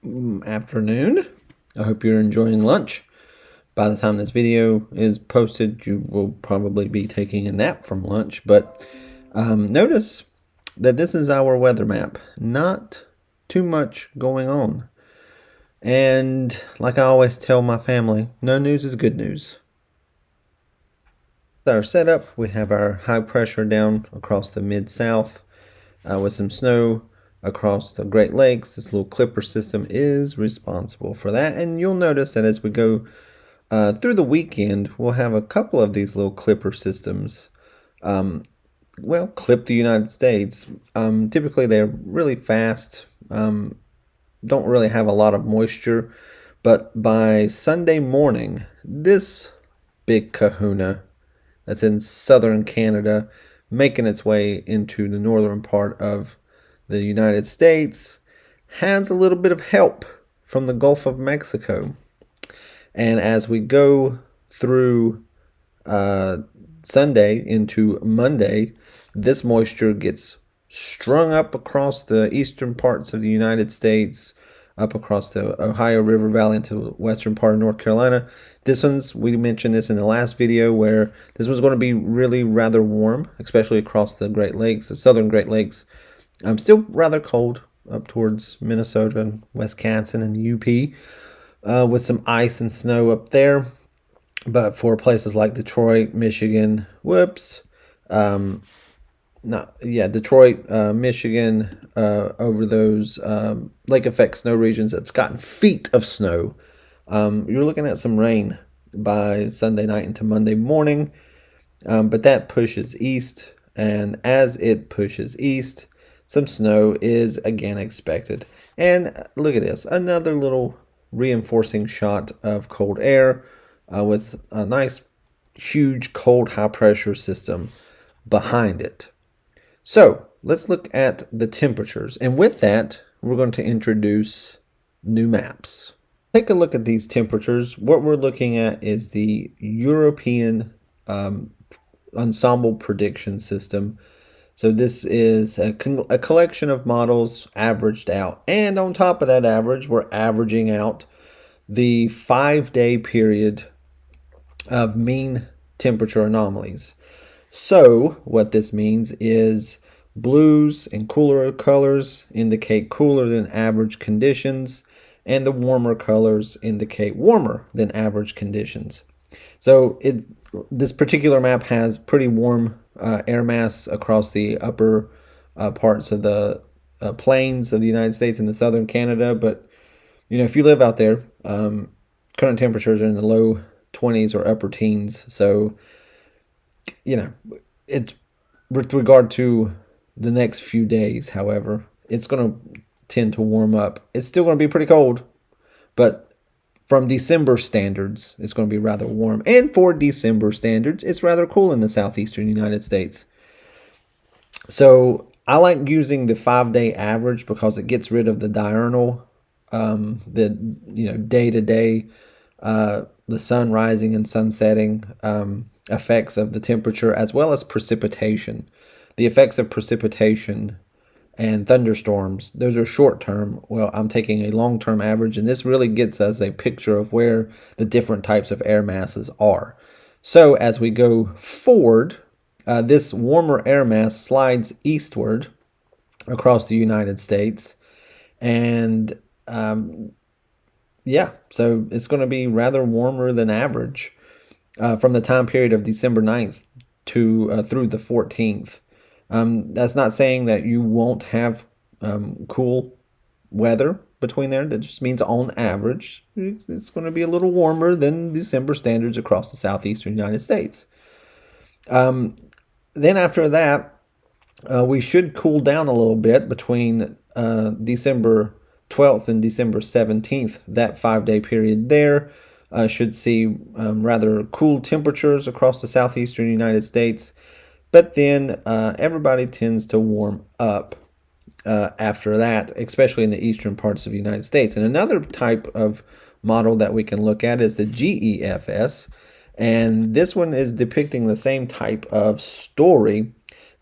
afternoon. I hope you're enjoying lunch. By the time this video is posted, you will probably be taking a nap from lunch. But notice that this is our weather map. Not too much going on. And like I always tell my family, no news is good news. Our setup, we have our high pressure down across the mid-south with some snow across the Great Lakes. This little clipper system is responsible for that. And you'll notice that as we go through the weekend, we'll have a couple of these little clipper systems clip the United States. Typically, they're really fast, don't really have a lot of moisture. But by Sunday morning, this big kahuna that's in southern Canada, making its way into the northern part of the United States, has a little bit of help from the Gulf of Mexico. And as we go through Sunday into Monday, this moisture gets strung up across the eastern parts of the United States, up across the Ohio River Valley into the western part of North Carolina. We mentioned this in the last video, where this one's going to be really rather warm, especially across the Great Lakes, the southern Great Lakes. Still rather cold up towards Minnesota and Wisconsin and UP, with some ice and snow up there. But for places like Detroit, Michigan, Detroit, Michigan, over those lake effect snow regions that's gotten feet of snow, you're looking at some rain by Sunday night into Monday morning. But that pushes east, and as it pushes east, some snow is again expected. And look at this, another little reinforcing shot of cold air with a nice, huge, cold, high-pressure system behind it. So let's look at the temperatures. And with that, we're going to introduce new maps. Take a look at these temperatures. What we're looking at is the European ensemble prediction system. So this is a collection of models averaged out. And on top of that average, we're averaging out the 5-day period of mean temperature anomalies. So what this means is blues and cooler colors indicate cooler than average conditions, and the warmer colors indicate warmer than average conditions. So this particular map has pretty warm air mass across the upper parts of the plains of the United States and the southern Canada. But if you live out there, current temperatures are in the low 20s or upper teens. So it's with regard to the next few days, however, it's going to tend to warm up. It's still going to be pretty cold, but from December standards, it's going to be rather warm. And for December standards, it's rather cool in the southeastern United States. So I like using the 5-day average because it gets rid of the diurnal, the day-to-day, the sun rising and sun setting effects of the temperature, as well as precipitation. The effects of precipitation and thunderstorms, those are short term. Well, I'm taking a long-term average, and this really gets us a picture of where the different types of air masses are. So as we go forward, this warmer air mass slides eastward across the United States, and so it's going to be rather warmer than average from the time period of December 9th to through the 14th. That's not saying that you won't have cool weather between there. That just means on average, it's going to be a little warmer than December standards across the southeastern United States. Then after that, we should cool down a little bit between December 12th and December 17th. That 5-day period there should see rather cool temperatures across the southeastern United States. But then everybody tends to warm up after that, especially in the eastern parts of the United States. And another type of model that we can look at is the GEFS. And this one is depicting the same type of story.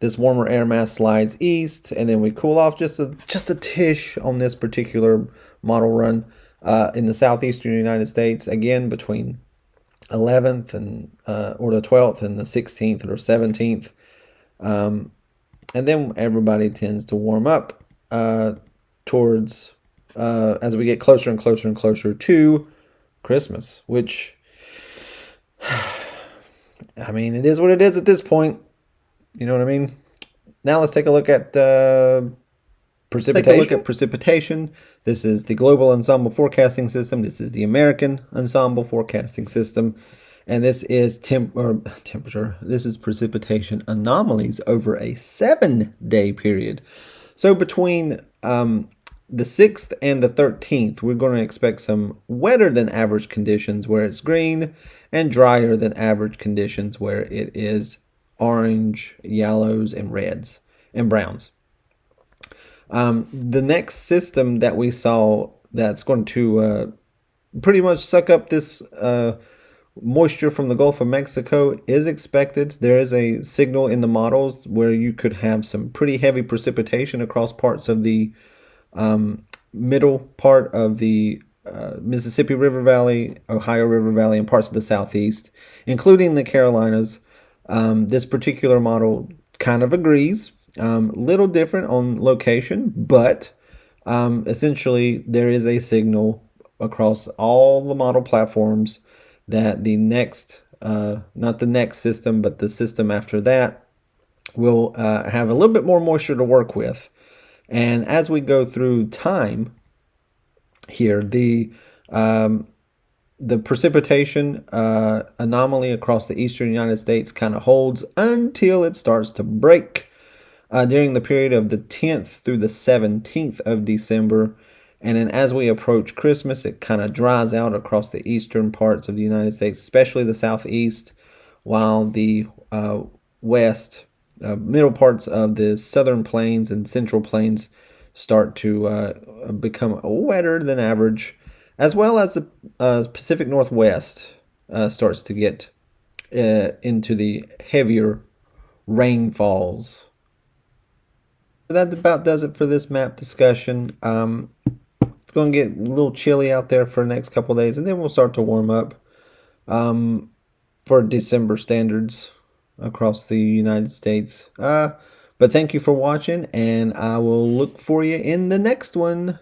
This warmer air mass slides east, and then we cool off just a tish on this particular model run in the southeastern United States, again between 11th and or the 12th and the 16th or 17th. And then everybody tends to warm up towards as we get closer and closer and closer to Christmas, which, I mean, it is what it is at this point. You know what I mean? Now let's take a look at precipitation. This is the Global Ensemble Forecasting System. This is the American Ensemble Forecasting System. And this is temperature. This is precipitation anomalies over a 7-day period. So between the 6th and the 13th, we're going to expect some wetter than average conditions where it's green, and drier than average conditions where it is orange, yellows, and reds, and browns. The next system that we saw that's going to pretty much suck up this moisture from the Gulf of Mexico is expected. There is a signal in the models where you could have some pretty heavy precipitation across parts of the middle part of the Mississippi River Valley, Ohio River Valley, and parts of the Southeast, including the Carolinas. This particular model kind of agrees. Little different on location, but essentially there is a signal across all the model platforms that the next, not the next system, but the system after that will have a little bit more moisture to work with. And as we go through time here, the precipitation anomaly across the eastern United States kind of holds until it starts to break during the period of the 10th through the 17th of December. And then as we approach Christmas, it kind of dries out across the eastern parts of the United States, especially the southeast, while the west, middle parts of the southern plains and central plains start to become wetter than average, as well as the Pacific Northwest starts to get into the heavier rainfalls. That about does it for this map discussion. It's going to get a little chilly out there for the next couple of days, and then we'll start to warm up for December standards across the United States. But thank you for watching, and I will look for you in the next one.